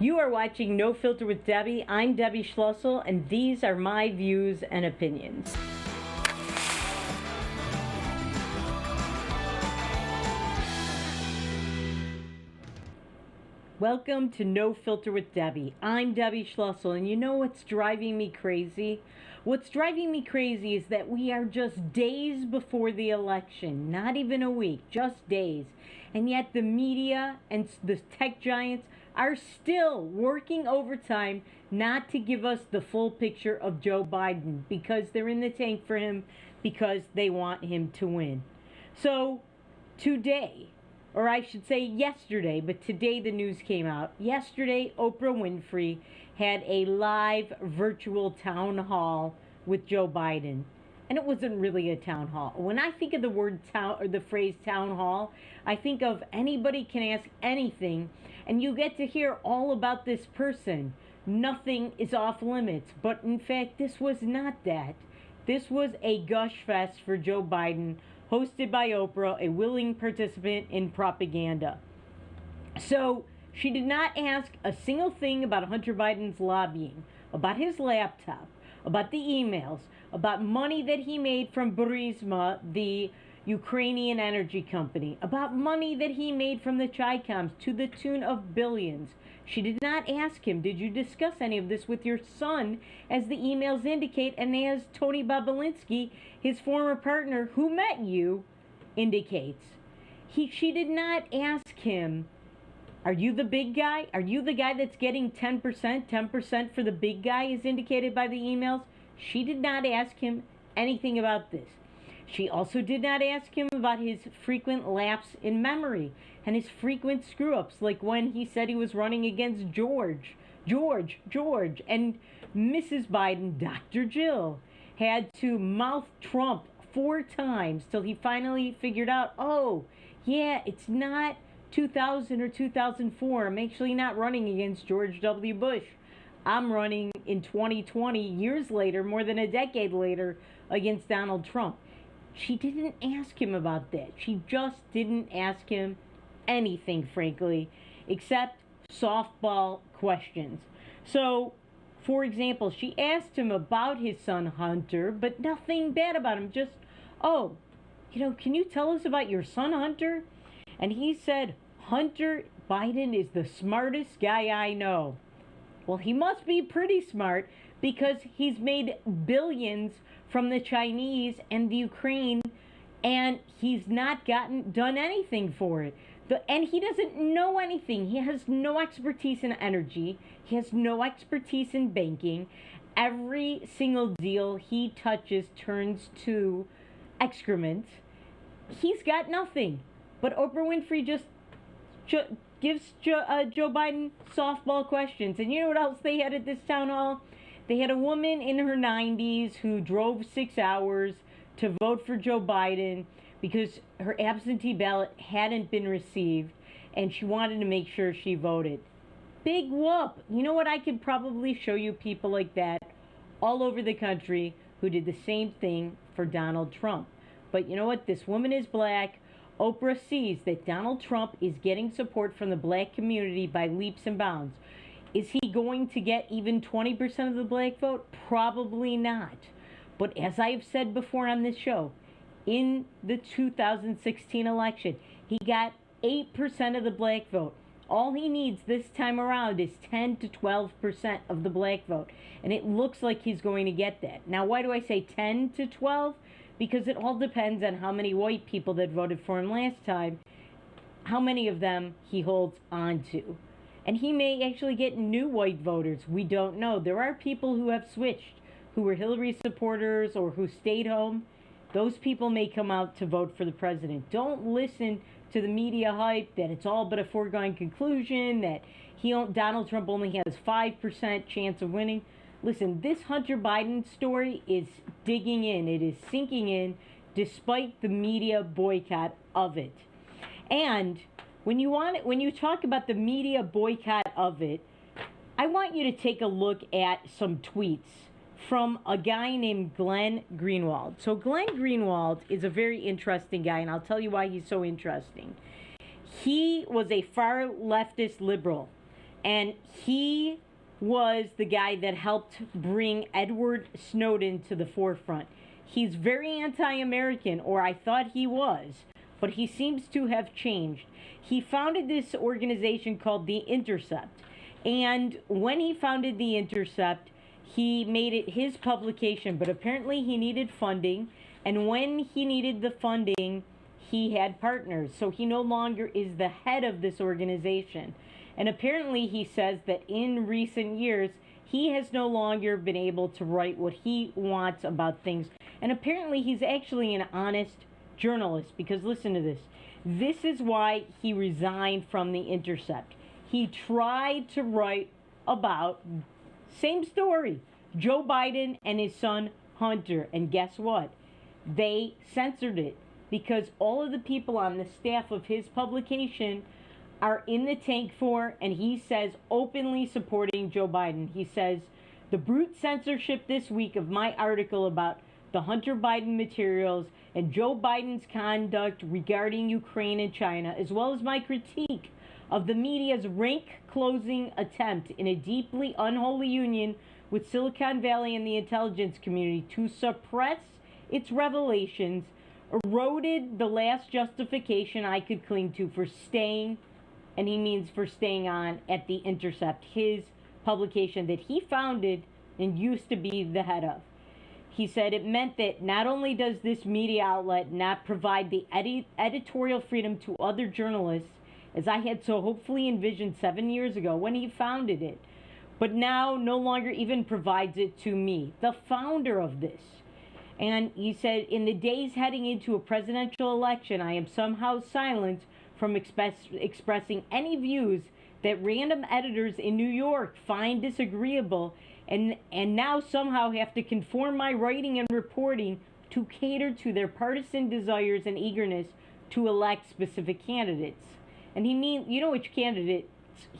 You are watching No Filter with Debbie. I'm Debbie Schlussel, and these are my views and opinions. Welcome to No Filter with Debbie. I'm Debbie Schlussel, and you know what's driving me crazy? What's driving me crazy is that we are just days before the election, not even a week, just days. And yet the media and the tech giants are still working overtime not to give us the full picture of Joe Biden because they're in the tank for him because they want him to win. So today, or I should say yesterday, but today the news came out. Yesterday, Oprah Winfrey had a live virtual town hall with Joe Biden. And it wasn't really a town hall. When I think of the word town or the phrase town hall, I think of anybody can ask anything and you get to hear all about this person. Nothing is off limits. But in fact, this was not that. This was a gush fest for Joe Biden, hosted by Oprah, a willing participant in propaganda. So she did not ask a single thing about Hunter Biden's lobbying, about his laptop, about the emails, about money that he made from Burisma, the Ukrainian energy company, about money that he made from the Chi-Coms to the tune of billions. She did not ask him, did you discuss any of this with your son, as the emails indicate, and as Tony Bobulinski, his former partner who met you, indicates. She did not ask him, are you the big guy? Are you the guy that's getting 10%? 10% for the big guy is indicated by the emails. She did not ask him anything about this. She also did not ask him about his frequent lapse in memory and his frequent screw-ups, like when he said he was running against George, and Mrs. Biden, Dr. Jill, had to mouth Trump 4 times till he finally figured out, oh, yeah, it's not 2000 or 2004. I'm actually not running against George W. Bush. I'm running in 2020, years later, more than a decade later, against Donald Trump. She didn't ask him about that. She just didn't ask him anything, frankly, except softball questions. So, for example, she asked him about his son Hunter, but nothing bad about him. Just, oh, can you tell us about your son Hunter? And he said, Hunter Biden is the smartest guy I know. Well, he must be pretty smart because he's made billions from the Chinese and the Ukraine, and he's not done anything for it. And he doesn't know anything. He has no expertise in energy. He has no expertise in banking. Every single deal he touches turns to excrement. He's got nothing. But Oprah Winfrey just gives Joe Biden softball questions. And you know what else they had at this town hall? They had a woman in her 90s who drove 6 hours to vote for Joe Biden because her absentee ballot hadn't been received and she wanted to make sure she voted. Big whoop. You know what? I could probably show you people like that all over the country who did the same thing for Donald Trump. But you know what? This woman is black. Oprah sees that Donald Trump is getting support from the black community by leaps and bounds. Is he going to get even 20% of the black vote? Probably not. But as I've said before on this show, in the 2016 election, he got 8% of the black vote. All he needs this time around is 10 to 12% of the black vote. And it looks like he's going to get that. Now, why do I say 10 to 12? Because it all depends on how many white people that voted for him last time, how many of them he holds on to. And he may actually get new white voters. We don't know. There are people who have switched, who were Hillary supporters or who stayed home. Those people may come out to vote for the president. Don't listen to the media hype that it's all but a foregone conclusion, that Donald Trump only has 5% chance of winning. Listen, this Hunter Biden story is digging in. It is sinking in despite the media boycott of it. And when you talk about the media boycott of it, I want you to take a look at some tweets from a guy named Glenn Greenwald. So Glenn Greenwald is a very interesting guy, and I'll tell you why he's so interesting. He was a far leftist liberal. And he was the guy that helped bring Edward Snowden to the forefront. He's very anti-American, or I thought he was, but he seems to have changed. He founded this organization called The Intercept. And when he founded The Intercept, he made it his publication, but apparently he needed funding. And when he needed the funding, he had partners. So he no longer is the head of this organization. And apparently he says that in recent years, he has no longer been able to write what he wants about things. And apparently he's actually an honest journalist, because listen to this. This is why he resigned from The Intercept. He tried to write about, same story, Joe Biden and his son Hunter. And guess what? They censored it, because all of the people on the staff of his publication are in the tank for, and he says, openly supporting Joe Biden. He says, the brute censorship this week of my article about the Hunter Biden materials and Joe Biden's conduct regarding Ukraine and China, as well as my critique of the media's rank-closing attempt in a deeply unholy union with Silicon Valley and the intelligence community to suppress its revelations, eroded the last justification I could cling to for staying, and he means for staying on, at The Intercept, his publication that he founded and used to be the head of. He said it meant that not only does this media outlet not provide the editorial freedom to other journalists, as I had so hopefully envisioned 7 years ago when he founded it, but now no longer even provides it to me, the founder of this. And he said, in the days heading into a presidential election, I am somehow silenced from expressing any views that random editors in New York find disagreeable, and now somehow have to conform my writing and reporting to cater to their partisan desires and eagerness to elect specific candidates. And he means, you know which candidates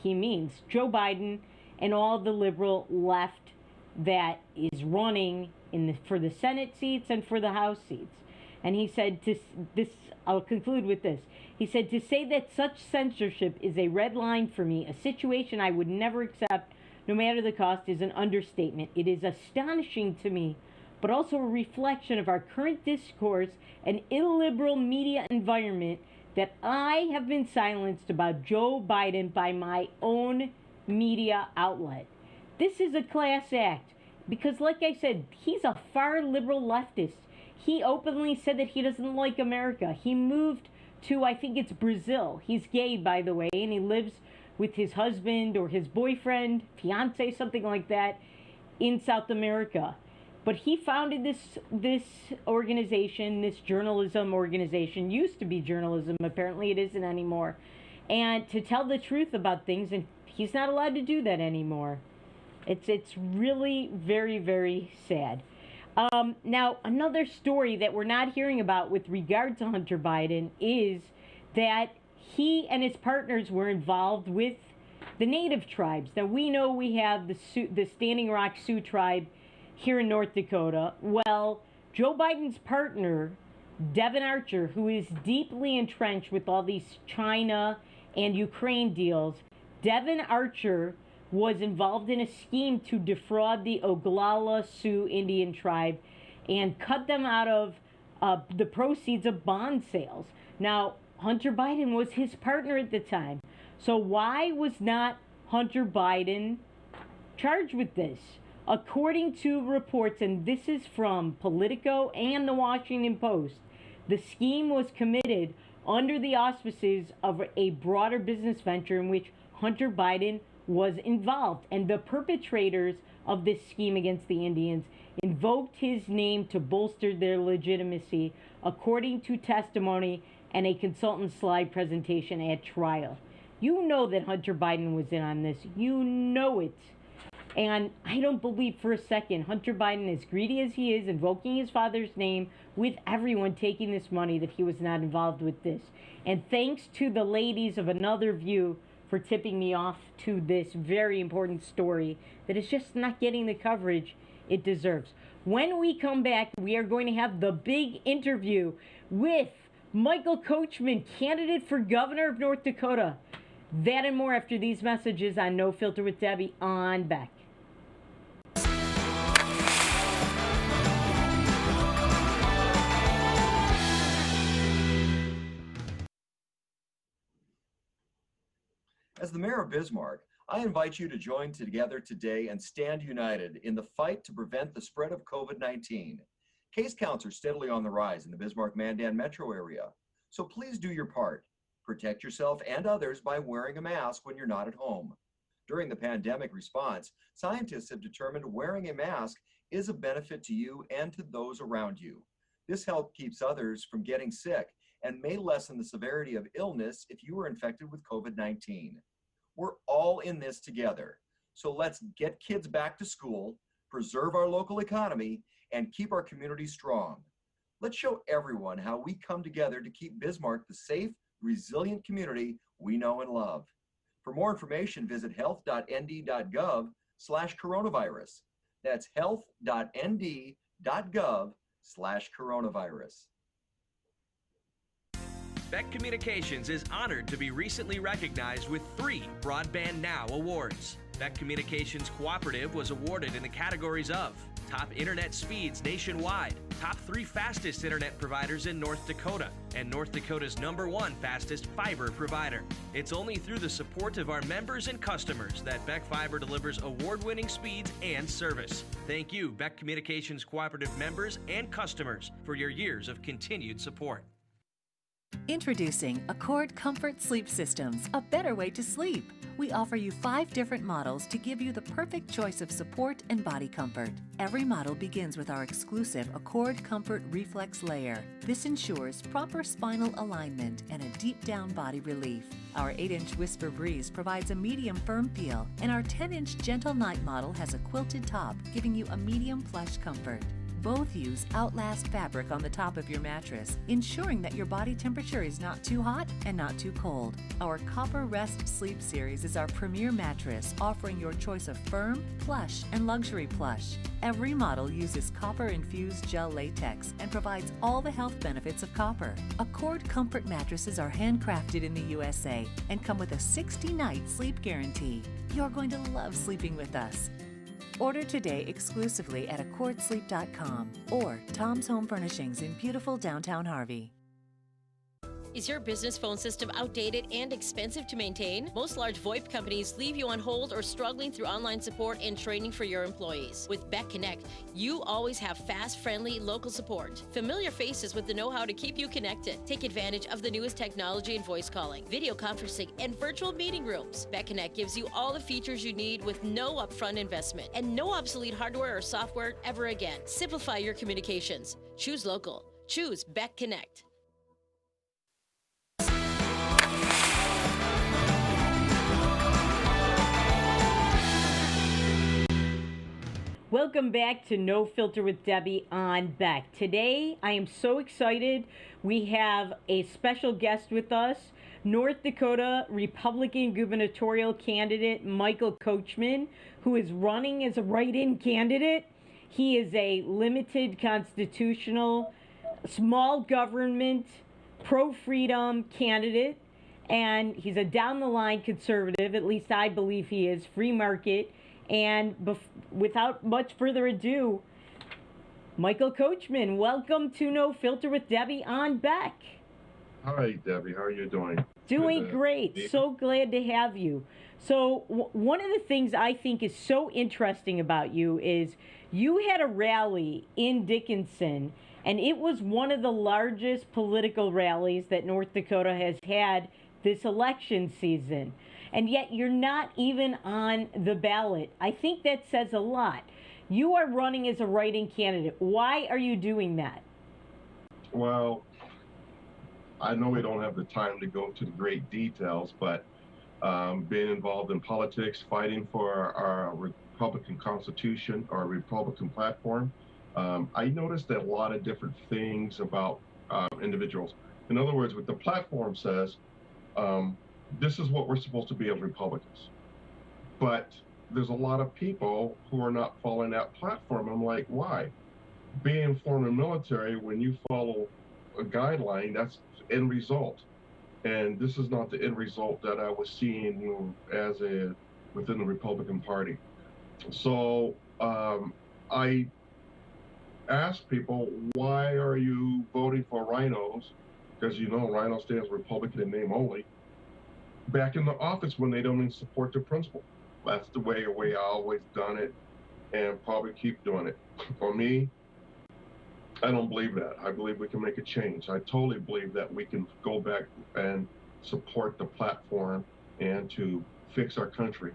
he means, Joe Biden and all the liberal left that is running for the Senate seats and for the House seats. And he said, I'll conclude with this. He said, to say that such censorship is a red line for me, a situation I would never accept, no matter the cost, is an understatement. It is astonishing to me, but also a reflection of our current discourse and illiberal media environment, that I have been silenced about Joe Biden by my own media outlet. This is a class act, because like I said, he's a far liberal leftist. He openly said that he doesn't like America. He moved to, I think it's Brazil. He's gay, by the way, and he lives with his husband or his boyfriend, fiance, something like that, in South America. But he founded this organization, this journalism organization, used to be journalism, apparently it isn't anymore, and to tell the truth about things, and he's not allowed to do that anymore. It's really very, very sad. Now, another story that we're not hearing about with regard to Hunter Biden is that he and his partners were involved with the native tribes. Now, we know we have the Standing Rock Sioux tribe here in North Dakota. Well, Joe Biden's partner, Devin Archer, who is deeply entrenched with all these China and Ukraine deals, Devin Archer was involved in a scheme to defraud the Oglala Sioux Indian tribe and cut them out of the proceeds of bond sales. Now, Hunter Biden was his partner at the time. So why was not Hunter Biden charged with this? According to reports, and this is from Politico and the Washington Post, the scheme was committed under the auspices of a broader business venture in which Hunter Biden was involved. And the perpetrators of this scheme against the Indians invoked his name to bolster their legitimacy, according to testimony and a consultant slide presentation at trial. You know that Hunter Biden was in on this. You know it. And I don't believe for a second Hunter Biden, as greedy as he is, invoking his father's name with everyone taking this money, that he was not involved with this. And thanks to the ladies of Another View for tipping me off to this very important story that is just not getting the coverage it deserves. When we come back, we are going to have the big interview with Michael Coachman, candidate for governor of North Dakota. That and more after these messages on No Filter with Debbie on Beck. As the mayor of Bismarck, I invite you to join together today and stand united in the fight to prevent the spread of COVID-19. Case counts are steadily on the rise in the Bismarck-Mandan metro area, so please do your part. Protect yourself and others by wearing a mask when you're not at home. During the pandemic response, scientists have determined wearing a mask is a benefit to you and to those around you. This help keeps others from getting sick and may lessen the severity of illness if you are infected with COVID-19. We're all in this together. So let's get kids back to school, preserve our local economy, and keep our community strong. Let's show everyone how we come together to keep Bismarck the safe, resilient community we know and love. For more information, visit health.nd.gov/coronavirus. That's health.nd.gov/coronavirus. Beck Communications is honored to be recently recognized with 3 Broadband Now awards. Beck Communications Cooperative was awarded in the categories of Top Internet Speeds Nationwide, Top 3 Fastest Internet Providers in North Dakota, and North Dakota's #1 fastest fiber provider. It's only through the support of our members and customers that Beck Fiber delivers award-winning speeds and service. Thank you, Beck Communications Cooperative members and customers, for your years of continued support. Introducing Accord Comfort Sleep Systems, a better way to sleep. We offer you 5 different models to give you the perfect choice of support and body comfort. Every model begins with our exclusive Accord Comfort Reflex Layer. This ensures proper spinal alignment and a deep down body relief. Our 8-inch Whisper Breeze provides a medium firm feel, and our 10-inch Gentle Night model has a quilted top, giving you a medium plush comfort. Both use Outlast fabric on the top of your mattress, ensuring that your body temperature is not too hot and not too cold. Our Copper Rest Sleep Series is our premier mattress, offering your choice of firm, plush, and luxury plush. Every model uses copper-infused gel latex and provides all the health benefits of copper. Accord Comfort mattresses are handcrafted in the USA and come with a 60-night sleep guarantee. You're going to love sleeping with us. Order today exclusively at accordsleep.com or Tom's Home Furnishings in beautiful downtown Harvey. Is your business phone system outdated and expensive to maintain? Most large VoIP companies leave you on hold or struggling through online support and training for your employees. With Beck Connect, you always have fast, friendly, local support. Familiar faces with the know-how to keep you connected. Take advantage of the newest technology in voice calling, video conferencing, and virtual meeting rooms. Beck Connect gives you all the features you need with no upfront investment and no obsolete hardware or software ever again. Simplify your communications. Choose local. Choose Beck Connect. Welcome back to No Filter with Debbie on Beck. Today, I am so excited. We have a special guest with us, North Dakota Republican gubernatorial candidate Michael Coachman, who is running as a write-in candidate. He is a limited constitutional, small government, pro-freedom candidate, and he's a down-the-line conservative, at least I believe he is, free market. And without much further ado, Michael Coachman, welcome to No Filter with Debbie on Beck. Hi, Debbie. How are you doing? Doing great. So glad to have you. So one of the things I think is so interesting about you is you had a rally in Dickinson, and it was one of the largest political rallies that North Dakota has had this election season. And yet you're not even on the ballot. I think that says a lot. You are running as a write-in candidate. Why are you doing that? Well, I know we don't have the time to go into the great details, but being involved in politics, fighting for our Republican Constitution, our Republican platform, I noticed a lot of different things about individuals. In other words, what the platform says, this is what we're supposed to be as Republicans. But there's a lot of people who are not following that platform. I'm like, why? Being former military, when you follow a guideline, that's end result. And this is not the end result that I was seeing within the Republican Party. So I asked people, why are you voting for rhinos? Because rhino stands for Republican in name only. Back in the office when they don't even support the principle. That's the way I always done it, and probably keep doing it. For me, I don't believe that. I believe we can make a change. I totally believe that we can go back and support the platform and to fix our country,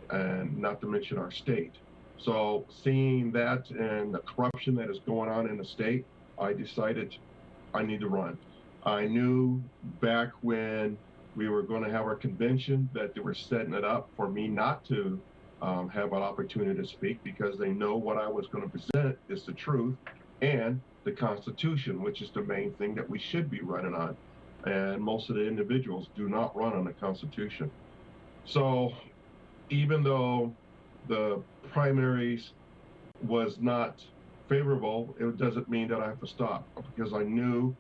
and not to mention our state. So seeing that and the corruption that is going on in the state, I decided I need to run. I knew back when we were going to have our convention that they were setting it up for me not to have an opportunity to speak, because they know what I was going to present is the truth and the Constitution, which is the main thing that we should be running on. And most of the individuals do not run on the Constitution. So even though the primaries was not favorable, it doesn't mean that I have to stop, because I knew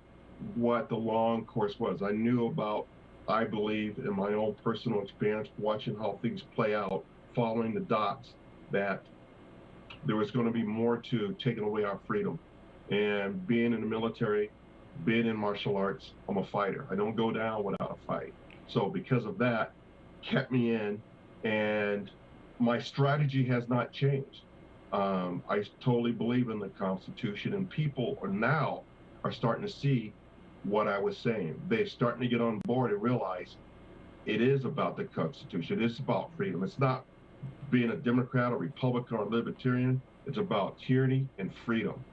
what the long course was. I believe in my own personal experience, watching how things play out, following the dots, that there was going to be more to taking away our freedom. And being in the military, being in martial arts, I'm a fighter. I don't go down without a fight. So because of that, kept me in, and my strategy has not changed. I totally believe in the Constitution, and people now are starting to see what I was saying. They're starting to get on board and realize it is about the Constitution. It's about freedom. It's not being a Democrat or Republican or Libertarian. It's about tyranny and freedom.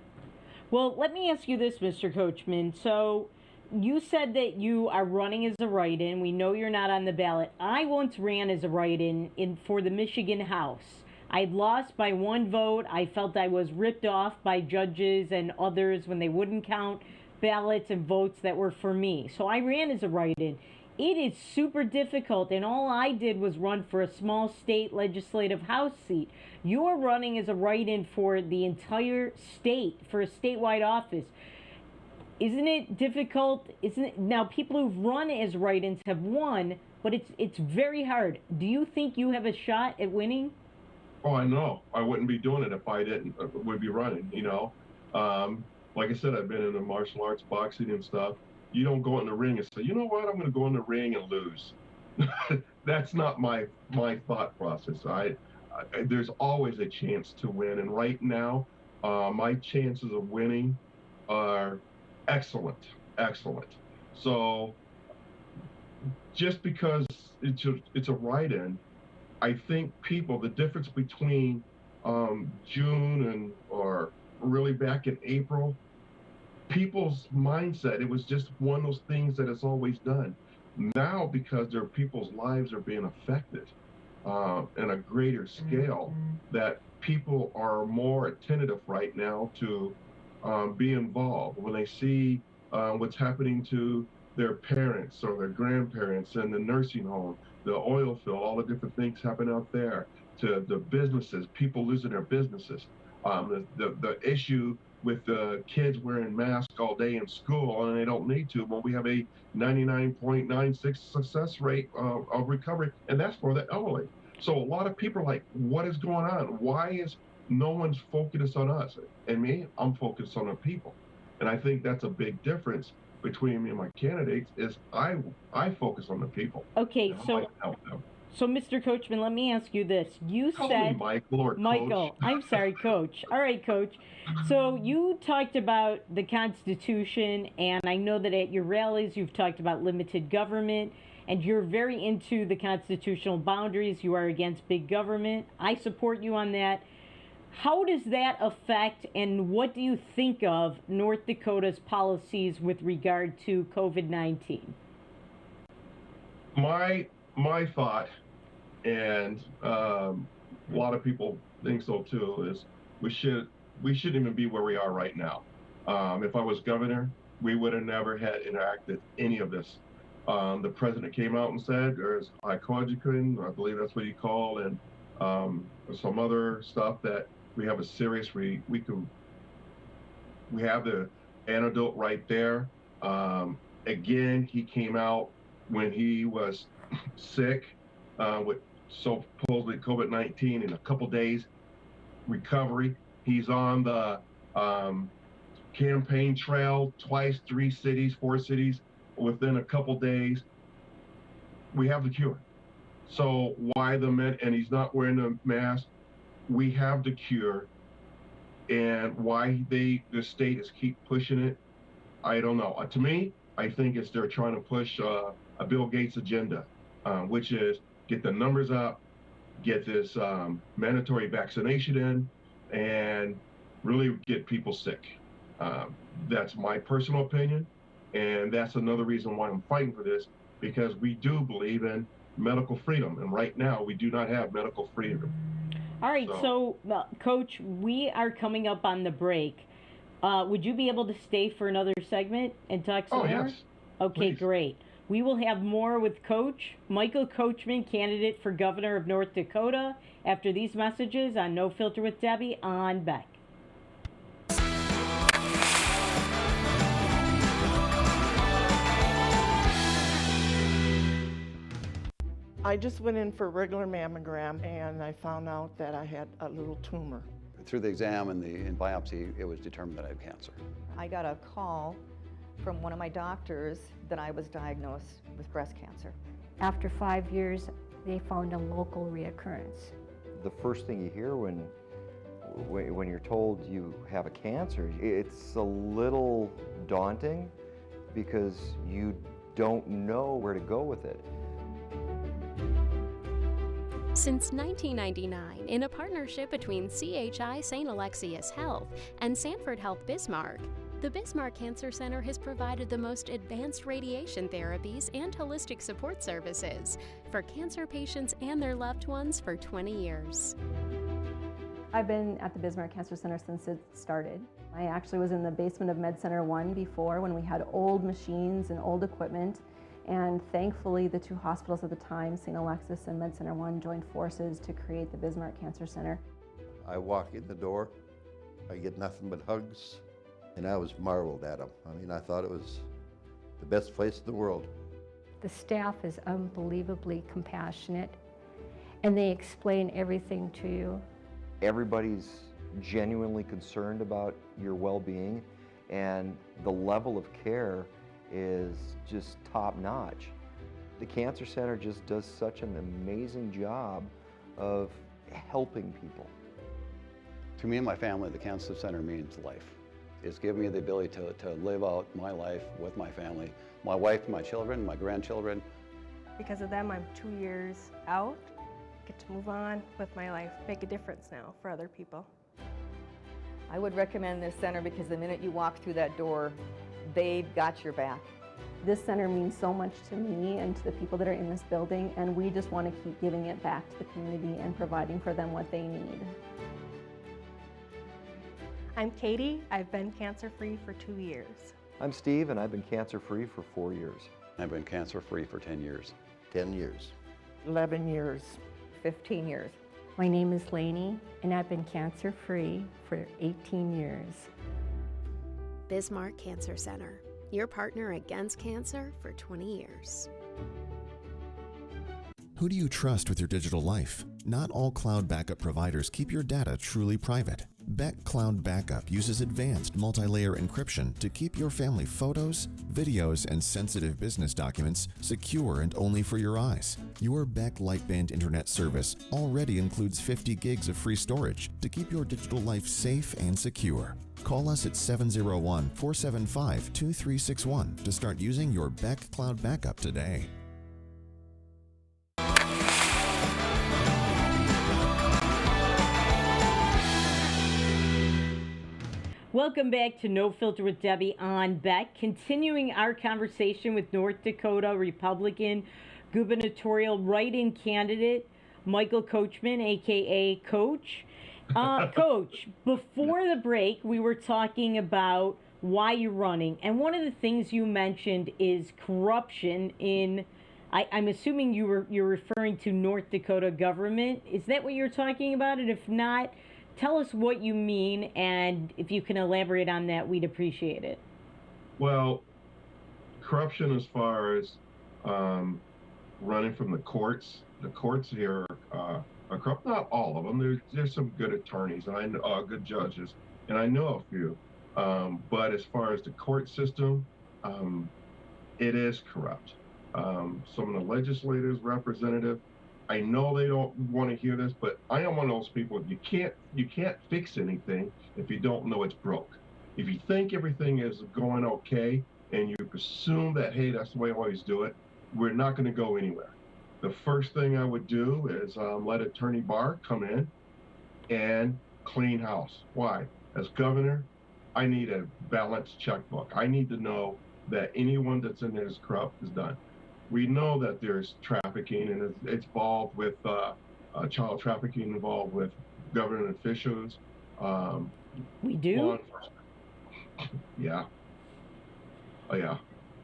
Well, let me ask you this, Mr. Coachman. So you said that you are running as a write-in. We know you're not on the ballot. I once ran as a write-in for the Michigan House. I'd lost by 1 vote. I felt I was ripped off by judges and others when they wouldn't count ballots and votes that were for me. So I ran as a write-in. It is super difficult, and all I did was run for a small state legislative house seat. You're running as a write-in for the entire state, for a statewide office. Isn't it difficult? Now, people who've run as write-ins have won, but it's very hard. Do you think you have a shot at winning? Oh, I know. I wouldn't be doing it if I would be running, Like I said, I've been in the martial arts, boxing and stuff. You don't go in the ring and say, you know what, I'm going to go in the ring and lose. That's not my thought process. There's always a chance to win. And right now, my chances of winning are excellent. So just because it's a write-in, I think the difference between June or really back in April, people's mindset, it was just one of those things that it's always done. Now, because people's lives are being affected in a greater scale, that people are more attentive right now to be involved. When they see what's happening to their parents or their grandparents in the nursing home, the oil field, all the different things happen out there, to the businesses, people losing their businesses. The issue with the kids wearing masks all day in school, and they don't need to, when we have a 99.96 success rate of recovery, and that's for the elderly. So a lot of people are like, what is going on? Why is no one's focused on us? And me, I'm focused on the people. And I think that's a big difference between me and my candidates, is I focus on the people. Okay, so I help them. So, Mr. Coachman, let me ask you this. You Call said... me Michael or Michael. Coach. I'm sorry, Coach. All right, Coach. So you talked about the Constitution, and I know that at your rallies you've talked about limited government, and you're very into the constitutional boundaries. You are against big government. I support you on that. How does that affect, and what do you think of North Dakota's policies with regard to COVID-19? My thought, and a lot of people think so too, is we shouldn't even be where we are right now. If I was governor, we would have never had enacted any of this. The president came out and said there's hydrogen, I believe that's what he called, and some other stuff that we have a serious, we have the antidote right there. Again, he came out when he was sick with supposedly COVID-19 in a couple days recovery. He's on the campaign trail twice, 3 cities, 4 cities within a couple days. We have the cure. So why the men, and he's not wearing a mask. We have the cure, and why the state is keep pushing it, I don't know. To me, I think it's they're trying to push a Bill Gates agenda, which is get the numbers up, get this mandatory vaccination in, and really get people sick. That's my personal opinion, and that's another reason why I'm fighting for this, because we do believe in medical freedom, and right now we do not have medical freedom. All right, so Coach, we are coming up on the break. Would you be able to stay for another segment and talk some more? Yes. Okay, Please. great. We will have more with Coach Michael Coachman, candidate for governor of North Dakota, after these messages on No Filter with Debbie on Beck. I just went in for a regular mammogram, and I found out that I had a little tumor. Through the exam and the biopsy, it was determined that I had cancer. I got a call from one of my doctors that I was diagnosed with breast cancer. After 5 years, they found a local reoccurrence. The first thing you hear when you're told you have a cancer, it's a little daunting because you don't know where to go with it. Since 1999, in a partnership between CHI St. Alexius Health and Sanford Health Bismarck, the Bismarck Cancer Center has provided the most advanced radiation therapies and holistic support services for cancer patients and their loved ones for 20 years. I've been at the Bismarck Cancer Center since it started. I actually was in the basement of Med Center 1 before, when we had old machines and old equipment. And thankfully, the 2 hospitals at the time, St. Alexius and Med Center 1, joined forces to create the Bismarck Cancer Center. I walk in the door, I get nothing but hugs, and I was marveled at them. I mean, I thought it was the best place in the world. The staff is unbelievably compassionate, and they explain everything to you. Everybody's genuinely concerned about your well-being, and the level of care is just top-notch. The Cancer Center just does such an amazing job of helping people. To me and my family, the Cancer Center means life. It's given me the ability to live out my life with my family, my wife, my children, my grandchildren. Because of them, I'm 2 years out, get to move on with my life, make a difference now for other people. I would recommend this center because the minute you walk through that door, they've got your back. This center means so much to me and to the people that are in this building, and we just want to keep giving it back to the community and providing for them what they need. I'm Katie. I've been cancer-free for 2 years. I'm Steve, and I've been cancer-free for 4 years. I've been cancer-free for 10 years. 10 years. 11 years. 15 years. My name is Lainey, and I've been cancer-free for 18 years. Bismarck Cancer Center, your partner against cancer for 20 years. Who do you trust with your digital life? Not all cloud backup providers keep your data truly private. Beck Cloud Backup uses advanced multi-layer encryption to keep your family photos, videos, and sensitive business documents secure and only for your eyes. Your Beck Lightband Internet service already includes 50 gigs of free storage to keep your digital life safe and secure. Call us at 701-475-2361 to start using your Beck Cloud Backup today. Welcome back to No Filter with Debbie on Beck, continuing our conversation with North Dakota Republican gubernatorial write-in candidate Michael Coachman, aka Coach. Coach, before the break, we were talking about why you're running, and one of the things you mentioned is corruption in. I'm assuming you're referring to North Dakota government. Is that what you're talking about? And if not, tell us what you mean, and if you can elaborate on that, we'd appreciate it. Well, corruption as far as running from the courts. The courts here are corrupt. Not all of them. There's some good attorneys and I know good judges, and I know a few. But as far as the court system, it is corrupt. Some of the legislators, representatives, I know they don't want to hear this, but I am one of those people. You can't fix anything if you don't know it's broke. If you think everything is going okay and you assume that, hey, that's the way I always do it, we're not going to go anywhere. The first thing I would do is let Attorney Barr come in and clean house. Why? As governor, I need a balanced checkbook. I need to know that anyone that's in there is corrupt is done. We know that there's trafficking and it's involved with child trafficking, involved with government officials. We do? Yeah. Oh, yeah.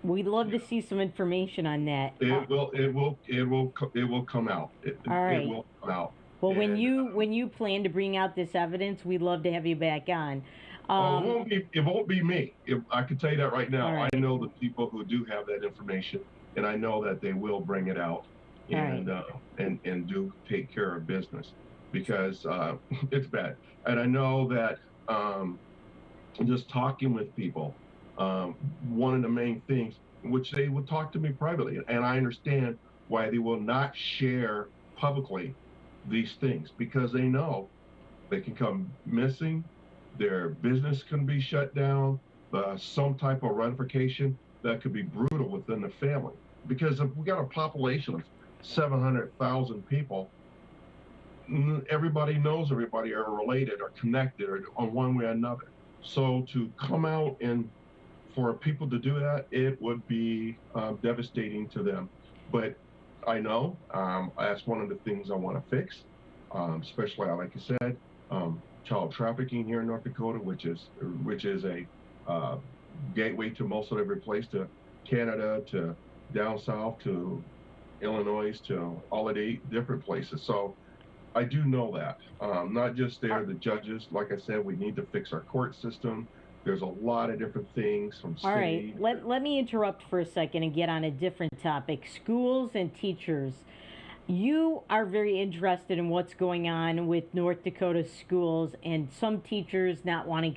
We'd love to see some information on that. It will come out. All right. It will come out. Well, when you plan to bring out this evidence, we'd love to have you back on. It won't be me. I can tell you that right now. Right. I know the people who do have that information, and I know that they will bring it out and and do take care of business, because it's bad. And I know that just talking with people, one of the main things, which they will talk to me privately, and I understand why they will not share publicly these things, because they know they can come missing, their business can be shut down, some type of ramification that could be brutal within the family. Because if we got a population of 700,000 people, everybody knows everybody, are related or connected or on one way or another. So to come out and for people to do that, it would be devastating to them. But I know that's one of the things I want to fix, especially, like you said, child trafficking here in North Dakota, which is a gateway to most of every place, to Canada, to down south, to Illinois, to all of the different places. So I do know that. Not just there, the judges, like I said, we need to fix our court system. There's a lot of different things from state. All right, let me interrupt for a second and get on a different topic. Schools and teachers. You are very interested in what's going on with North Dakota schools, and some teachers not wanting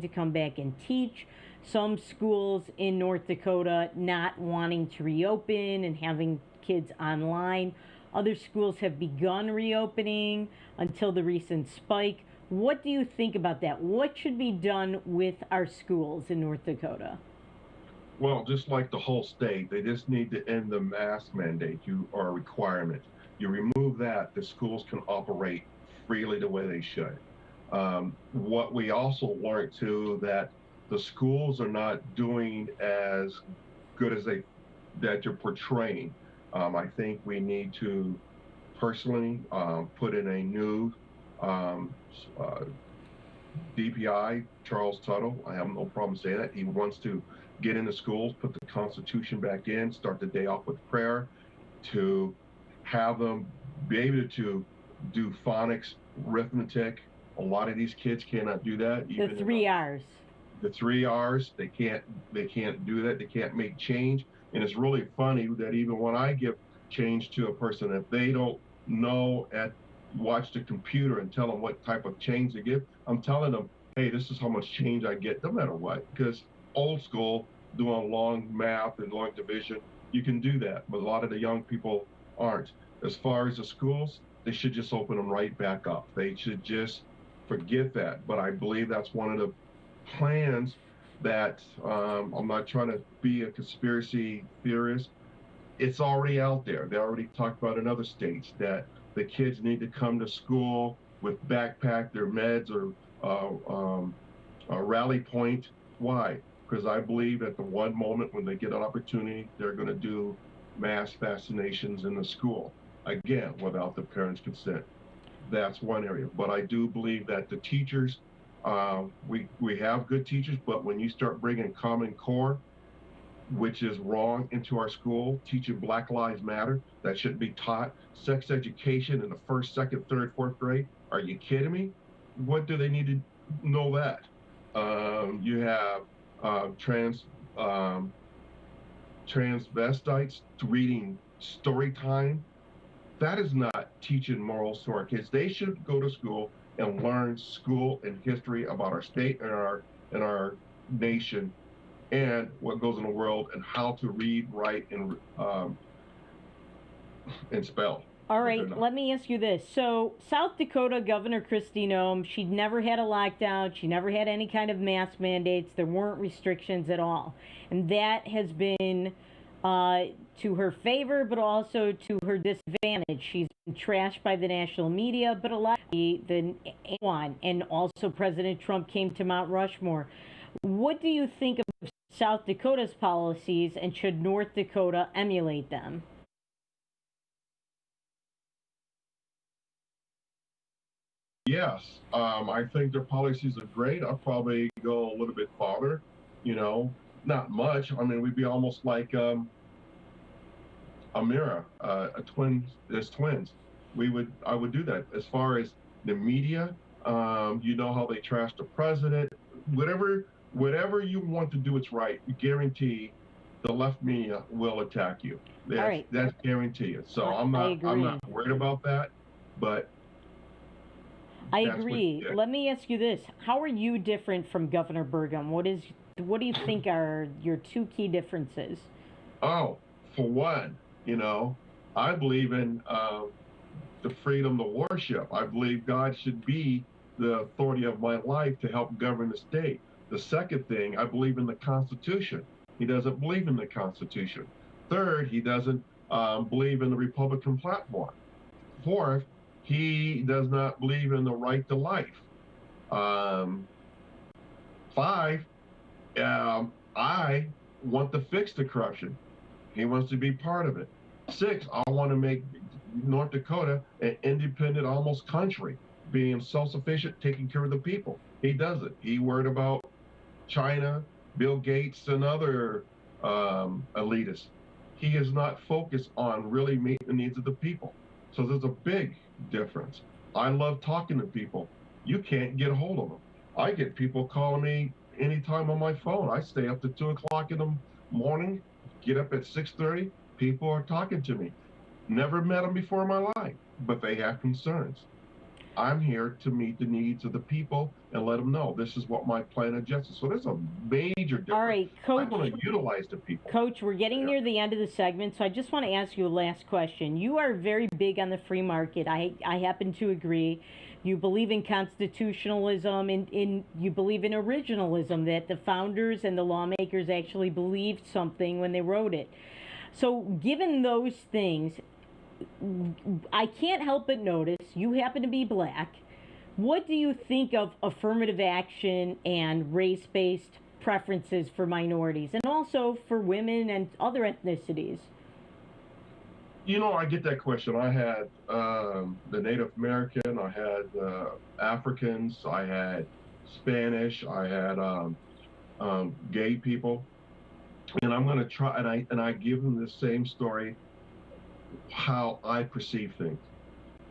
to come back and teach. Some schools in North Dakota not wanting to reopen and having kids online. Other schools have begun reopening until the recent spike. What do you think about that? What should be done with our schools in North Dakota? Well, just like the whole state, they just need to end the mask mandate or requirement. You remove that, the schools can operate freely the way they should. What we also learned too, that the schools are not doing as good as that you're portraying. I think we need to personally put in a new DPI, Charles Tuttle. I have no problem saying that. He wants to get into schools, put the Constitution back in, start the day off with prayer, to have them be able to do phonics, arithmetic. A lot of these kids cannot do that. The 3 R's. The 3 R's, they can't do that. They can't make change. And it's really funny that even when I give change to a person, if they don't know watch the computer and tell them what type of change to give, I'm telling them, hey, this is how much change I get, no matter what. Because old school, doing long math and long division, you can do that, but a lot of the young people aren't. As far as the schools, they should just open them right back up. They should just forget that. But I believe that's one of the plans that, I'm not trying to be a conspiracy theorist, it's already out there. They already talked about in other states that the kids need to come to school with backpack, their meds, or a rally point. Why? Because I believe at the one moment when they get an opportunity, they're going to do mass vaccinations in the school, again, without the parents' consent. That's one area. But I do believe that the teachers, we have good teachers, but when you start bringing Common Core, which is wrong, into our school, teaching Black Lives Matter, that shouldn't be taught. Sex education in the 1st, 2nd, 3rd, 4th grade. Are you kidding me? What do they need to know that? You have transvestites to reading story time. That is not teaching morals to our kids. They should go to school and learn school and history about our state and our nation and what goes in the world and how to read, write, and spell. All right, let me ask you this. So, South Dakota Governor Kristi Noem, she never had a lockdown. She never had any kind of mask mandates. There weren't restrictions at all. And that has been to her favor, but also to her disadvantage. She's been trashed by the national media, but a lot of the and also President Trump came to Mount Rushmore. What do you think of South Dakota's policies, and should North Dakota emulate them? Yes, I think their policies are great. I'll probably go a little bit farther, not much. I mean, we'd be almost like a mirror, as twins. I would do that. As far as the media, you know how they trash the president. Whatever you want to do, it's right. You guarantee the left media will attack you. That's guaranteed. So I'm not worried about that, but. I agree. Let me ask you this. How are you different from Governor Burgum? What do you think are your two key differences? Oh, for one, I believe in the freedom to worship. I believe God should be the authority of my life to help govern the state. The second thing, I believe in the Constitution. He doesn't believe in the Constitution. Third, he doesn't believe in the Republican platform. Fourth, he does not believe in the right to life. 5, I want to fix the corruption. He wants to be part of it. 6, I want to make North Dakota an independent, almost country, being self-sufficient, taking care of the people. He doesn't. He worried about China, Bill Gates, and other elitists. He is not focused on really meeting the needs of the people. So there's a big difference. I love talking to people. You can't get a hold of them. I get people calling me anytime on my phone. I stay up to 2 o'clock in the morning, get up at 6:30. People are talking to me. Never met them before in my life, but they have concerns. I'm here to meet the needs of the people and let them know this is what my plan of justice. So there's a major difference. All right, Coach. I want to utilize the people. Coach, we're getting near the end of the segment, so I just want to ask you a last question. You are very big on the free market. I happen to agree. You believe in constitutionalism, and you believe in originalism, that the founders and the lawmakers actually believed something when they wrote it. So given those things, I can't help but notice you happen to be black. What do you think of affirmative action and race-based preferences for minorities, and also for women and other ethnicities? I get that question. I had the Native American, I had Africans, I had Spanish, I had gay people, and I'm going to try, and I give them the same story, how I perceive things.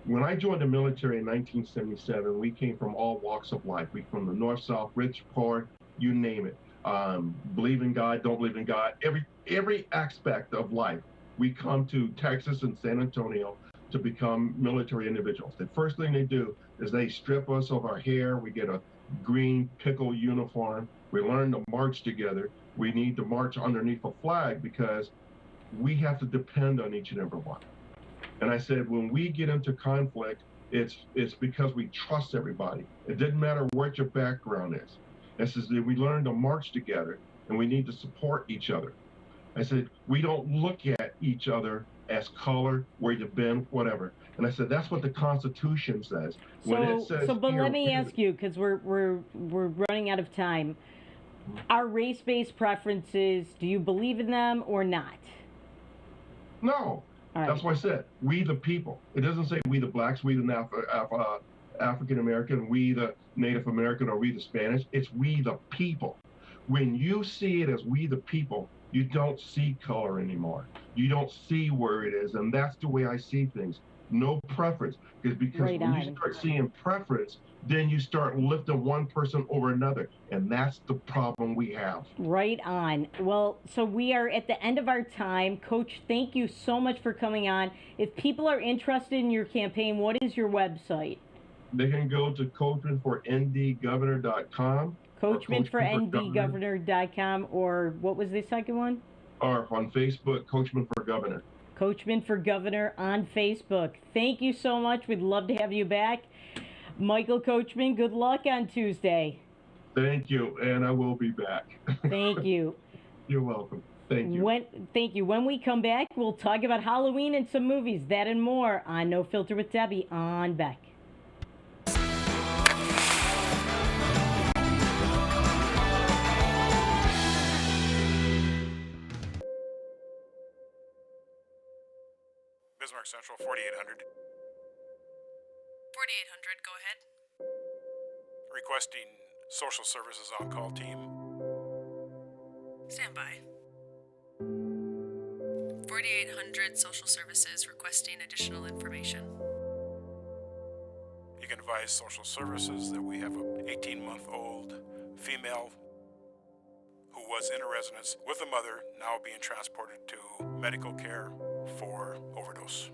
When I joined the military in 1977, we came from all walks of life. We from the north, south, rich, poor, you name it. Believe in God, don't believe in God. Every aspect of life. We come to Texas and San Antonio to become military individuals. The first thing they do is they strip us of our hair. We get a green pickle uniform. We learn to march together. We need to march underneath a flag because we have to depend on each and every one. And I said, when we get into conflict, it's because we trust everybody. It didn't matter what your background is. It says that we learn to march together and we need to support each other. I said, we don't look at each other as color, where you've been, whatever. And I said, that's what the Constitution says. But let me ask you, because we're running out of time. Our race-based preferences, do you believe in them or not? No. That's why I said, we the people. It doesn't say we the blacks, we the African American, we the Native American, or we the Spanish. It's we the people. When you see it as we the people, you don't see color anymore. You don't see where it is, and that's the way I see things. no preference. Because Right when on. you start seeing preference, then you start lifting one person over another. And that's the problem we have. Right on. Well, so we are at the end of our time. Coach, thank you so much for coming on. If people are interested in your campaign, what is your website? They can go to coachmanforndgovernor.com. Coachmanforndgovernor.com, or what was the second one? Or on Facebook, Coachman for Governor. Coachman for Governor on Facebook. Thank you so much. We'd love to have you back. Michael Coachman, good luck on Tuesday. Thank you, and I will be back. Thank you. You're welcome. Thank you. Thank you. When we come back, we'll talk about Halloween and some movies, that and more on No Filter with Debbie on Beck. Bismarck Central, 4800. 4800, go ahead. Requesting social services on-call team. Stand by. 4800 social services requesting additional information. You can advise social services that we have an 18-month-old female who was in a residence with a mother, now being transported to medical care for overdose.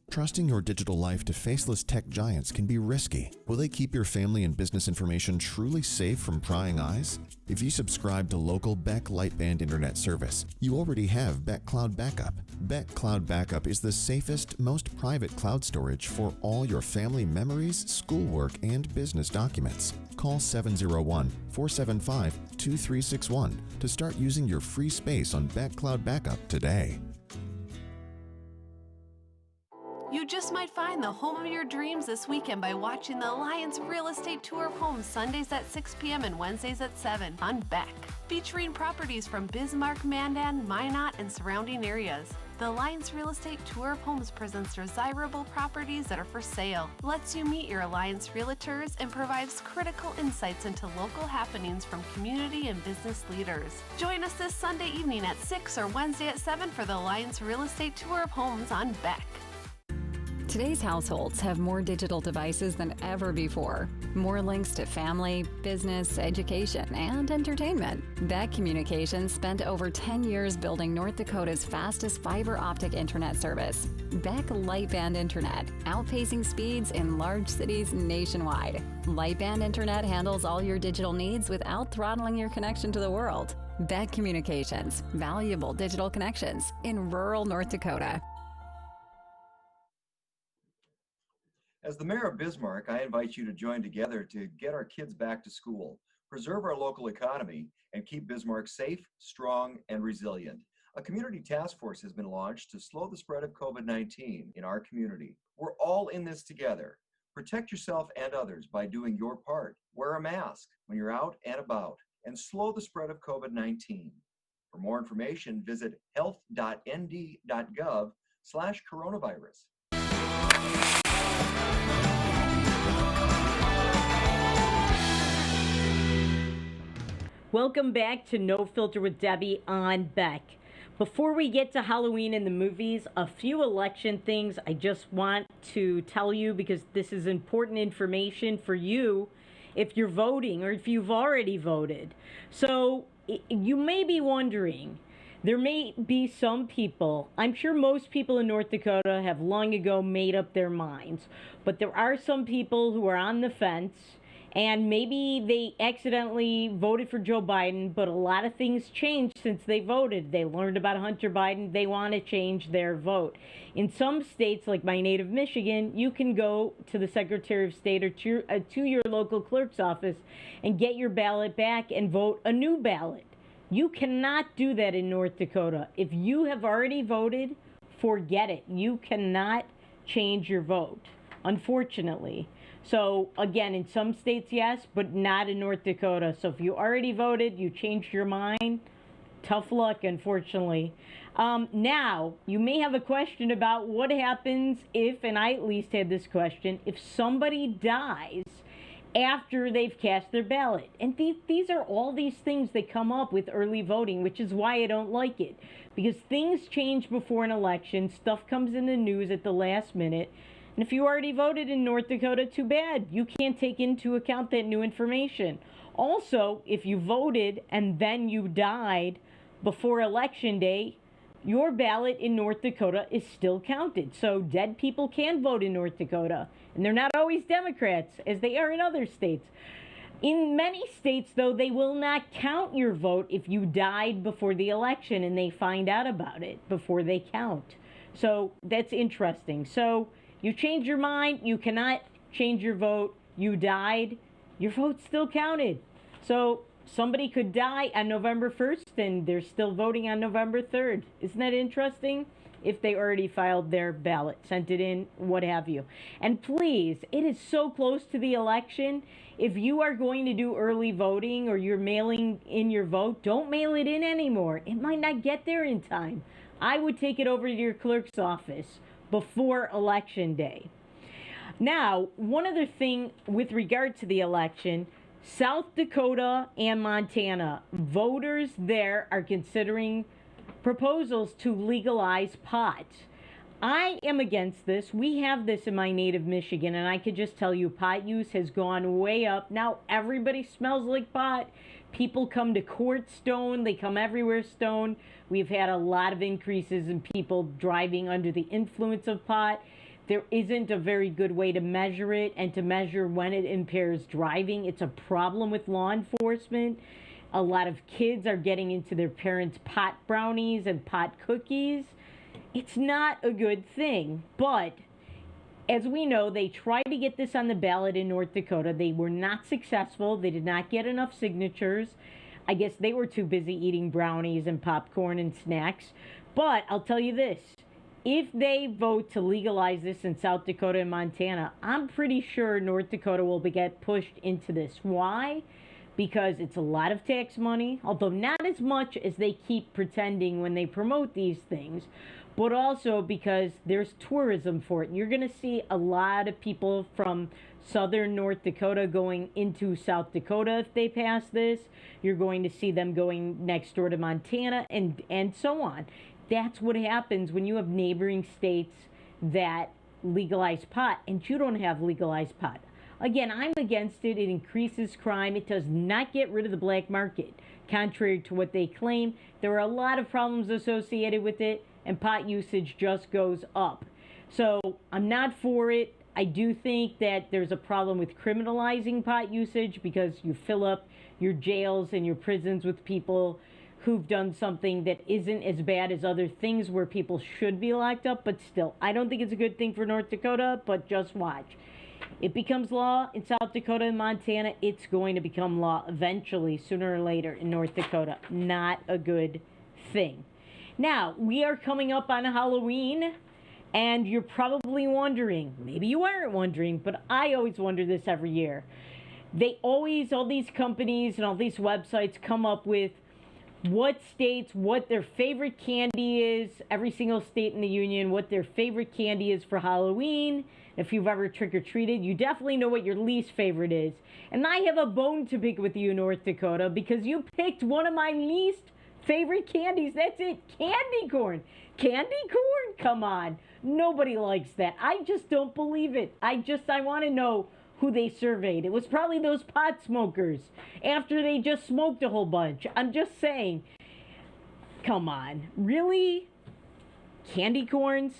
Trusting your digital life to faceless tech giants can be risky. Will they keep your family and business information truly safe from prying eyes? If you subscribe to local Beck Lightband Internet service, you already have Beck Cloud Backup. Beck Cloud Backup is the safest, most private cloud storage for all your family memories, schoolwork, and business documents. Call 701-475-2361 to start using your free space on Beck Cloud Backup today. You just might find the home of your dreams this weekend by watching the Alliance Real Estate Tour of Homes Sundays at 6 p.m. and Wednesdays at 7 on Beck, featuring properties from Bismarck, Mandan, Minot, and surrounding areas. The Alliance Real Estate Tour of Homes presents desirable properties that are for sale, lets you meet your Alliance realtors, and provides critical insights into local happenings from community and business leaders. Join us this Sunday evening at 6 or Wednesday at 7 for the Alliance Real Estate Tour of Homes on Beck. Today's households have more digital devices than ever before. More links to family, business, education, and entertainment. Beck Communications spent over 10 years building North Dakota's fastest fiber optic internet service. Beck Lightband Internet, outpacing speeds in large cities nationwide. Lightband Internet handles all your digital needs without throttling your connection to the world. Beck Communications, valuable digital connections in rural North Dakota. As the mayor of Bismarck, I invite you to join together to get our kids back to school, preserve our local economy, and keep Bismarck safe, strong, and resilient. A community task force has been launched to slow the spread of COVID-19 in our community. We're all in this together. Protect yourself and others by doing your part. Wear a mask when you're out and about, and slow the spread of COVID-19. For more information, visit health.nd.gov/coronavirus. Welcome back to No Filter with Debbie on Beck. Before we get to Halloween and the movies, a few election things I just want to tell you because this is important information for you if you're voting or if you've already voted. So you may be wondering, there may be some people, I'm sure most people in North Dakota have long ago made up their minds, but there are some people who are on the fence. And maybe they accidentally voted for Joe Biden, but a lot of things changed since they voted. They learned about Hunter Biden. They want to change their vote. In some states, like my native Michigan, you can go to the Secretary of State or to your local clerk's office and get your ballot back and vote a new ballot. You cannot do that in North Dakota. If you have already voted, forget it. You cannot change your vote, unfortunately. So again, in some states, yes, but not in North Dakota. So if you already voted, you changed your mind, tough luck, unfortunately. Now, you may have a question about what happens if, and I at least had this question, if somebody dies after they've cast their ballot. And these are all these things that come up with early voting, which is why I don't like it. Because things change before an election, stuff comes in the news at the last minute, and if you already voted in North Dakota, too bad. You can't take into account that new information. Also, if you voted and then you died before Election Day, your ballot in North Dakota is still counted. So dead people can vote in North Dakota. And they're not always Democrats, as they are in other states. In many states, though, they will not count your vote if you died before the election and they find out about it before they count. So that's interesting. So you change your mind, you cannot change your vote, you died, your vote's still counted. So somebody could die on November 1st and they're still voting on November 3rd. Isn't that interesting? If they already filed their ballot, sent it in, what have you. And please, it is so close to the election. If you are going to do early voting or you're mailing in your vote, don't mail it in anymore. It might not get there in time. I would take it over to your clerk's office before Election Day. Now, one other thing with regard to the election, South Dakota and Montana, voters there are considering proposals to legalize pot. I am against this. We have this in my native Michigan, and I could just tell you pot use has gone way up. Now everybody smells like pot. People come to court stoned. They come everywhere stoned. We've had a lot of increases in people driving under the influence of pot. There isn't a very good way to measure it and to measure when it impairs driving. It's a problem with law enforcement. A lot of kids are getting into their parents' pot brownies and pot cookies. It's not a good thing, but as we know, they tried to get this on the ballot in North Dakota. They were not successful. They did not get enough signatures. I guess they were too busy eating brownies and popcorn and snacks. But I'll tell you this, if they vote to legalize this in South Dakota and Montana, I'm pretty sure North Dakota will get pushed into this. Why? Because it's a lot of tax money, although not as much as they keep pretending when they promote these things, but also because there's tourism for it. You're going to see a lot of people from southern North Dakota going into South Dakota if they pass this. You're going to see them going next door to Montana and so on. That's what happens when you have neighboring states that legalize pot and you don't have legalized pot. Again, I'm against it. It increases crime. It does not get rid of the black market, contrary to what they claim. There are a lot of problems associated with it, and pot usage just goes up. So I'm not for it. I do think that there's a problem with criminalizing pot usage because you fill up your jails and your prisons with people who've done something that isn't as bad as other things where people should be locked up. But still, I don't think it's a good thing for North Dakota, but just watch. It becomes law in South Dakota and Montana, it's going to become law eventually, sooner or later, in North Dakota. Not a good thing. Now, we are coming up on Halloween, and you're probably wondering, maybe you aren't wondering, but I always wonder this every year. All these companies and all these websites come up with what states, what their favorite candy is, every single state in the union, what their favorite candy is for Halloween. If you've ever trick-or-treated, you definitely know what your least favorite is. And I have a bone to pick with you, North Dakota, because you picked one of my least favorite candies. That's it, candy corn. Candy corn? Come on. Nobody likes that. I just don't believe it. I want to know who they surveyed. It was probably those pot smokers after they just smoked a whole bunch. I'm just saying. Come on. Really? Candy corns?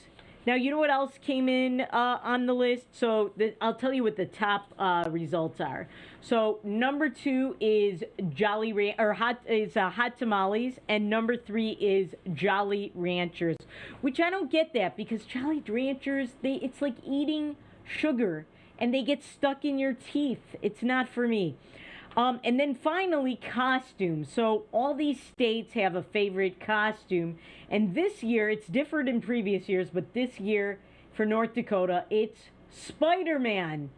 Now, you know what else came in on the list? So I'll tell you what the top results are. So number 2 is Hot Tamales, and number 3 is Jolly Ranchers, which I don't get that because Jolly Ranchers, it's like eating sugar and they get stuck in your teeth. It's not for me. And then finally, costumes. So all these states have a favorite costume. And this year, it's different in previous years, but this year for North Dakota, it's Spider-Man.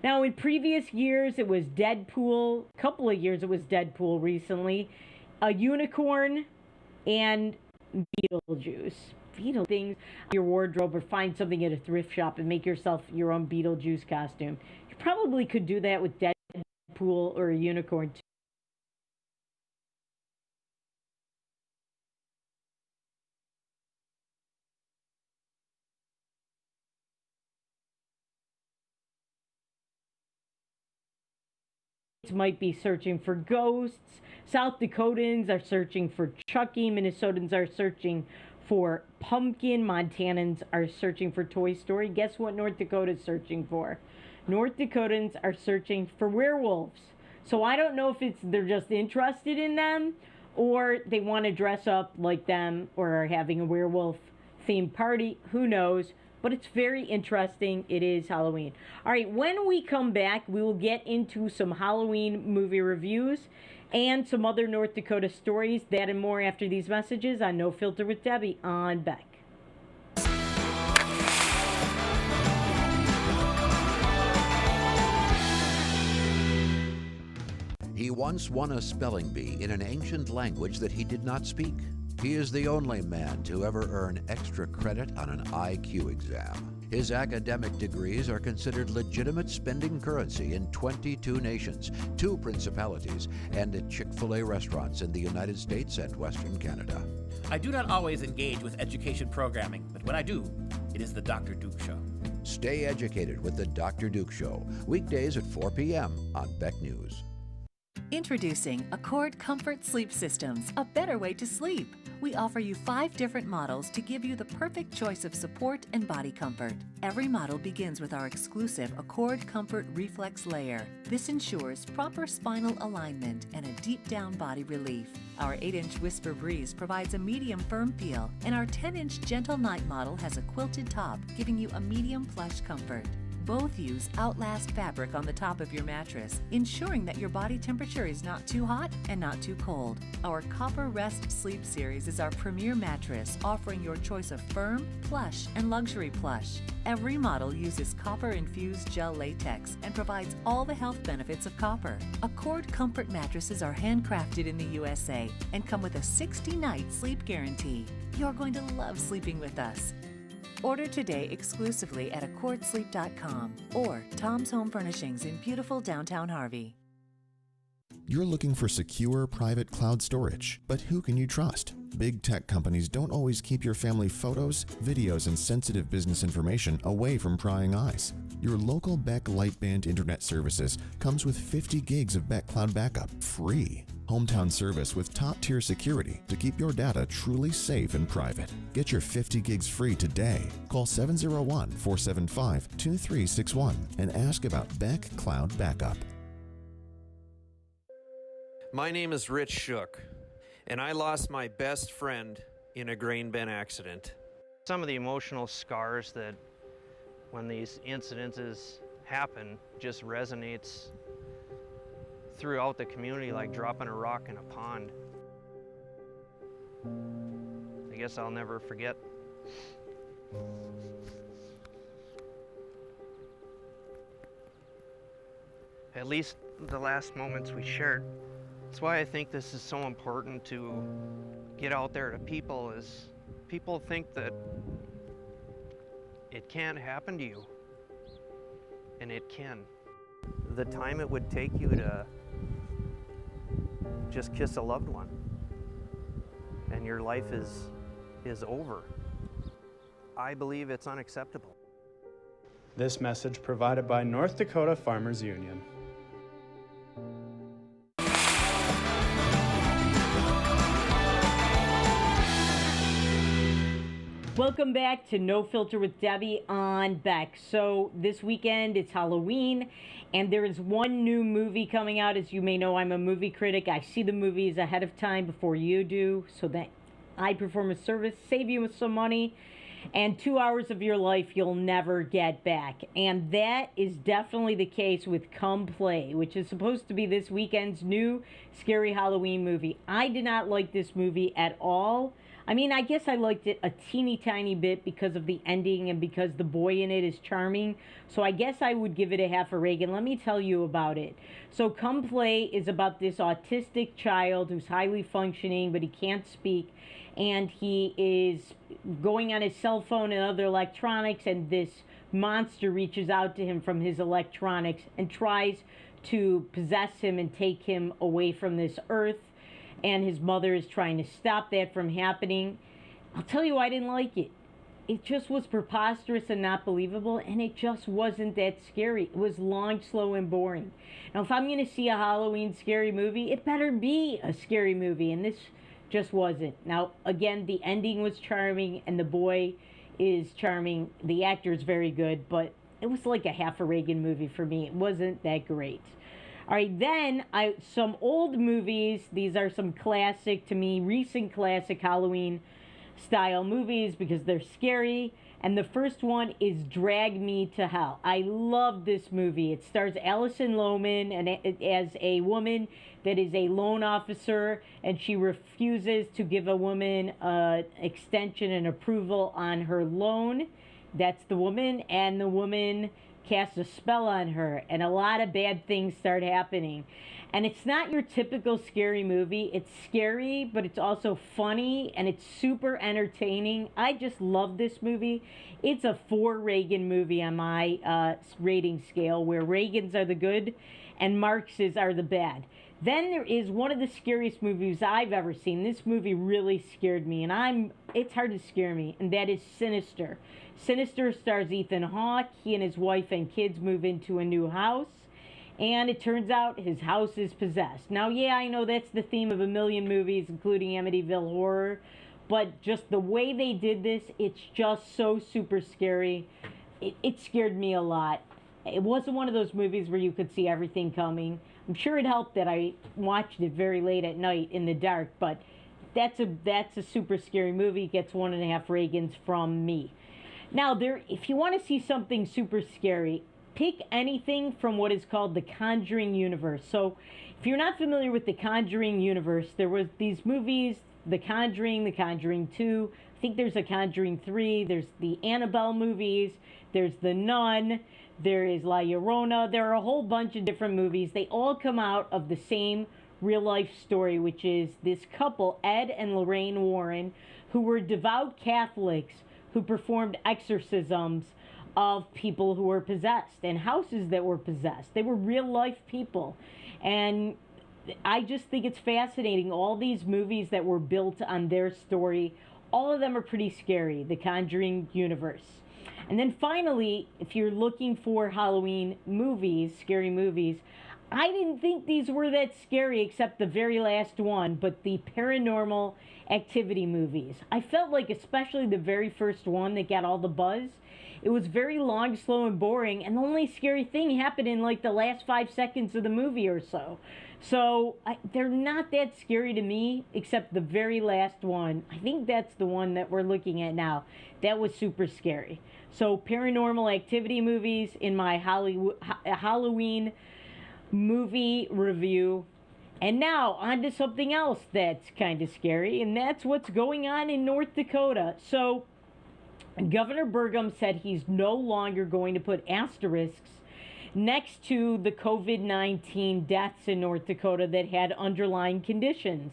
Now, in previous years, it was Deadpool. A couple of years, it was Deadpool recently. A unicorn and Beetlejuice. Beetle things in your wardrobe, or find something at a thrift shop and make yourself your own Beetlejuice costume. You probably could do that with Deadpool or a unicorn too. Might be searching for ghosts. South Dakotans are searching for Chucky. Minnesotans are searching for pumpkin. Montanans are searching for Toy Story. Guess what North Dakota's searching for? North Dakotans are searching for werewolves. So I don't know if they're just interested in them, or they want to dress up like them, or are having a werewolf themed party. Who knows? But it's very interesting. It is Halloween. All right, when we come back, we will get into some Halloween movie reviews and some other North Dakota stories. That and more after these messages on No Filter with Debbie on Beck. He once won a spelling bee in an ancient language that he did not speak. He is the only man to ever earn extra credit on an IQ exam. His academic degrees are considered legitimate spending currency in 22 nations, 2 principalities, and at Chick-fil-A restaurants in the United States and Western Canada. I do not always engage with education programming, but when I do, it is the Dr. Duke Show. Stay educated with the Dr. Duke Show, weekdays at 4 p.m. on Beck News. Introducing Accord Comfort Sleep Systems, a better way to sleep. We offer you 5 different models to give you the perfect choice of support and body comfort. Every model begins with our exclusive Accord Comfort Reflex Layer. This ensures proper spinal alignment and a deep down body relief. Our 8-inch Whisper Breeze provides a medium firm feel, and our 10-inch Gentle Night model has a quilted top, giving you a medium plush comfort. Both use Outlast fabric on the top of your mattress, ensuring that your body temperature is not too hot and not too cold. Our Copper Rest Sleep Series is our premier mattress, offering your choice of firm, plush, and luxury plush. Every model uses copper-infused gel latex and provides all the health benefits of copper. Accord Comfort mattresses are handcrafted in the USA and come with a 60-night sleep guarantee. You're going to love sleeping with us. Order today exclusively at accordsleep.com or Tom's Home Furnishings in beautiful downtown Harvey. You're looking for secure, private cloud storage, but who can you trust? Big tech companies don't always keep your family photos, videos, and sensitive business information away from prying eyes. Your local Beck Lightband Internet Services comes with 50 gigs of Beck Cloud Backup, free. Hometown service with top-tier security to keep your data truly safe and private. Get your 50 gigs free today. Call 701-475-2361 and ask about Beck Cloud Backup. My name is Rich Shook, and I lost my best friend in a grain bin accident. Some of the emotional scars that when these incidences happen just resonates throughout the community like dropping a rock in a pond. I guess I'll never forget. At least the last moments we shared. That's why I think this is so important to get out there to people, is people think that it can't happen to you, and it can. The time it would take you to just kiss a loved one and your life is over. I believe it's unacceptable. This message provided by North Dakota Farmers Union. Welcome back to No Filter with Debbie on Beck. So this weekend it's Halloween, and there is one new movie coming out. As you may know, I'm a movie critic. I see the movies ahead of time before you do, so that I perform a service, save you some money, and 2 hours of your life you'll never get back. And that is definitely the case with Come Play, which is supposed to be this weekend's new scary Halloween movie. I did not like this movie at all. I mean, I guess I liked it a teeny tiny bit because of the ending and because the boy in it is charming. So I guess I would give it a half a Reagan. Let me tell you about it. So Come Play is about this autistic child who's highly functioning, but he can't speak. And he is going on his cell phone and other electronics, and this monster reaches out to him from his electronics and tries to possess him and take him away from this earth. And his mother is trying to stop that from happening. I'll tell you why I didn't like it. It just was preposterous and not believable, and it just wasn't that scary. It was long, slow, and boring. Now, if I'm going to see a Halloween scary movie, it better be a scary movie, and this just wasn't. Now, again, the ending was charming, and the boy is charming. The actor is very good, but it was like a half a Reagan movie for me. It wasn't that great. All right, then some old movies. These are some classic, to me, recent classic Halloween style movies because they're scary. And the first one is Drag Me to Hell. I love this movie. It stars Alison Lohman and as a woman that is a loan officer, and she refuses to give a woman extension and approval on her loan. That's the woman, and the woman casts a spell on her, and a lot of bad things start happening. And it's not your typical scary movie. It's scary, but it's also funny, and it's super entertaining. I just love this movie. It's a 4 Reagan movie on my rating scale, where Reagans are the good and Marxes are the bad. Then there is one of the scariest movies I've ever seen. This movie really scared me, and it's hard to scare me, and that is Sinister. Sinister stars Ethan Hawke. He and his wife and kids move into a new house, and it turns out his house is possessed. Now, yeah, I know that's the theme of a million movies, including Amityville Horror, but just the way they did this, it's just so super scary. It scared me a lot. It wasn't one of those movies where you could see everything coming. I'm sure it helped that I watched it very late at night in the dark, but that's a super scary movie. It gets 1.5 Reagans from me. Now, if you want to see something super scary, pick anything from what is called the Conjuring universe. So, if you're not familiar with the Conjuring universe, there was these movies, The Conjuring, The Conjuring 2, I think there's a Conjuring 3, there's the Annabelle movies, there's The Nun, there is La Llorona, there are a whole bunch of different movies. They all come out of the same real-life story, which is this couple, Ed and Lorraine Warren, who were devout Catholics who performed exorcisms of people who were possessed and houses that were possessed. They were real-life people. And I just think it's fascinating. All these movies that were built on their story, all of them are pretty scary, the Conjuring universe. And then finally, if you're looking for Halloween movies, scary movies, I didn't think these were that scary except the very last one, but the Paranormal Activity movies. I felt like, especially the very first one that got all the buzz, it was very long, slow, and boring, and the only scary thing happened in like the last 5 seconds of the movie or so. So they're not that scary to me, except the very last one. I think that's the one that we're looking at now. That was super scary. So Paranormal Activity movies in my Halloween movie review. And now, on to something else that's kind of scary, and that's what's going on in North Dakota. So, Governor Burgum said he's no longer going to put asterisks next to the COVID-19 deaths in North Dakota that had underlying conditions.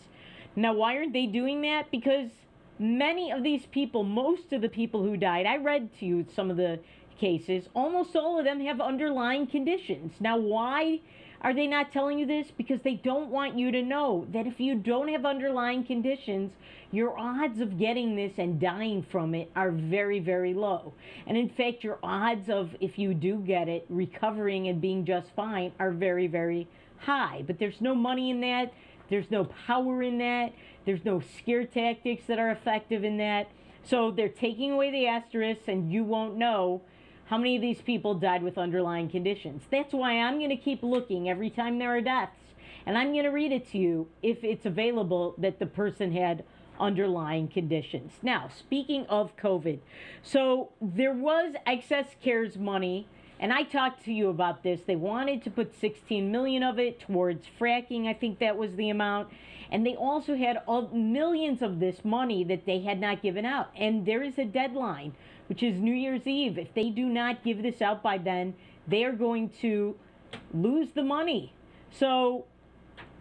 Now, why aren't they doing that? Because many of these people, most of the people who died, I read to you some of the cases, almost all of them have underlying conditions. Now, why are they not telling you this? Because they don't want you to know that if you don't have underlying conditions, your odds of getting this and dying from it are very, very low. And in fact, your odds of, if you do get it, recovering and being just fine are very, very high. But there's no money in that. There's no power in that. There's no scare tactics that are effective in that. So they're taking away the asterisks, and you won't know how many of these people died with underlying conditions. That's why I'm going to keep looking every time there are deaths. And I'm going to read it to you if it's available that the person had underlying conditions. Now, speaking of COVID, so there was excess CARES money and I talked to you about this. They wanted to put 16 million of it towards fracking. I think that was the amount. And they also had millions of this money that they had not given out. And there is a deadline, which is New Year's Eve. If they do not give this out by then, they are going to lose the money. So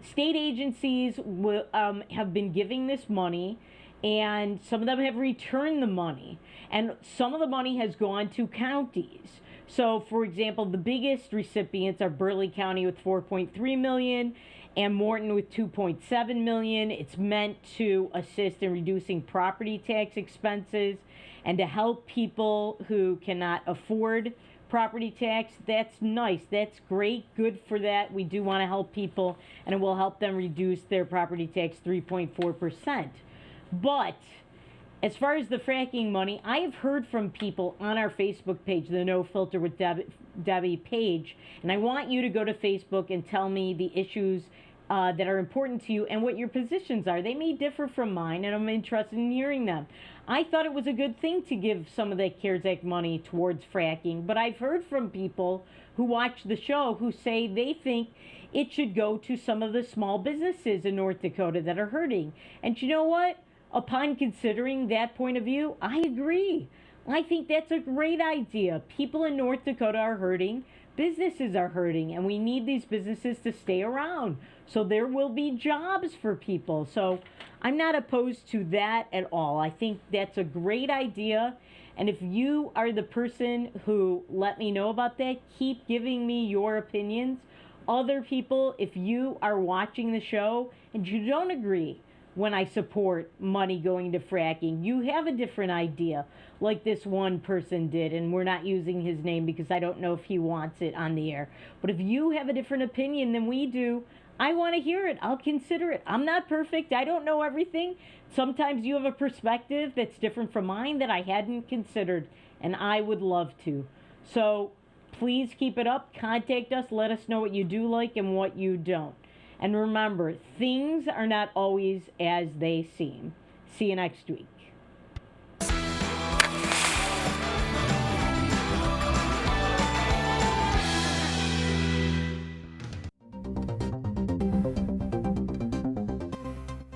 state agencies will, have been giving this money, and some of them have returned the money. And some of the money has gone to counties. So, for example, the biggest recipients are Burleigh County with 4.3 million and Morton with 2.7 million. It's meant to assist in reducing property tax expenses and to help people who cannot afford property tax. That's nice. That's great. Good for that. We do want to help people, and it will help them reduce their property tax 3.4%. But as far as the fracking money, I have heard from people on our Facebook page, the No Filter with Debbie page, and I want you to go to Facebook and tell me the issues that are important to you and what your positions are. They may differ from mine, and I'm interested in hearing them. I thought it was a good thing to give some of that CARES Act money towards fracking, but I've heard from people who watch the show who say they think it should go to some of the small businesses in North Dakota that are hurting. And you know what? Upon considering that point of view, I agree. I think that's a great idea. People in North Dakota are hurting. Businesses are hurting, and we need these businesses to stay around. So there will be jobs for people. So I'm not opposed to that at all. I think that's a great idea. And if you are the person who let me know about that, keep giving me your opinions. Other people, if you are watching the show and you don't agree when I support money going to fracking, you have a different idea, like this one person did, and we're not using his name because I don't know if he wants it on the air. But if you have a different opinion than we do, I want to hear it. I'll consider it. I'm not perfect. I don't know everything. Sometimes you have a perspective that's different from mine that I hadn't considered, and I would love to. So please keep it up. Contact us. Let us know what you do like and what you don't. And remember, things are not always as they seem. See you next week.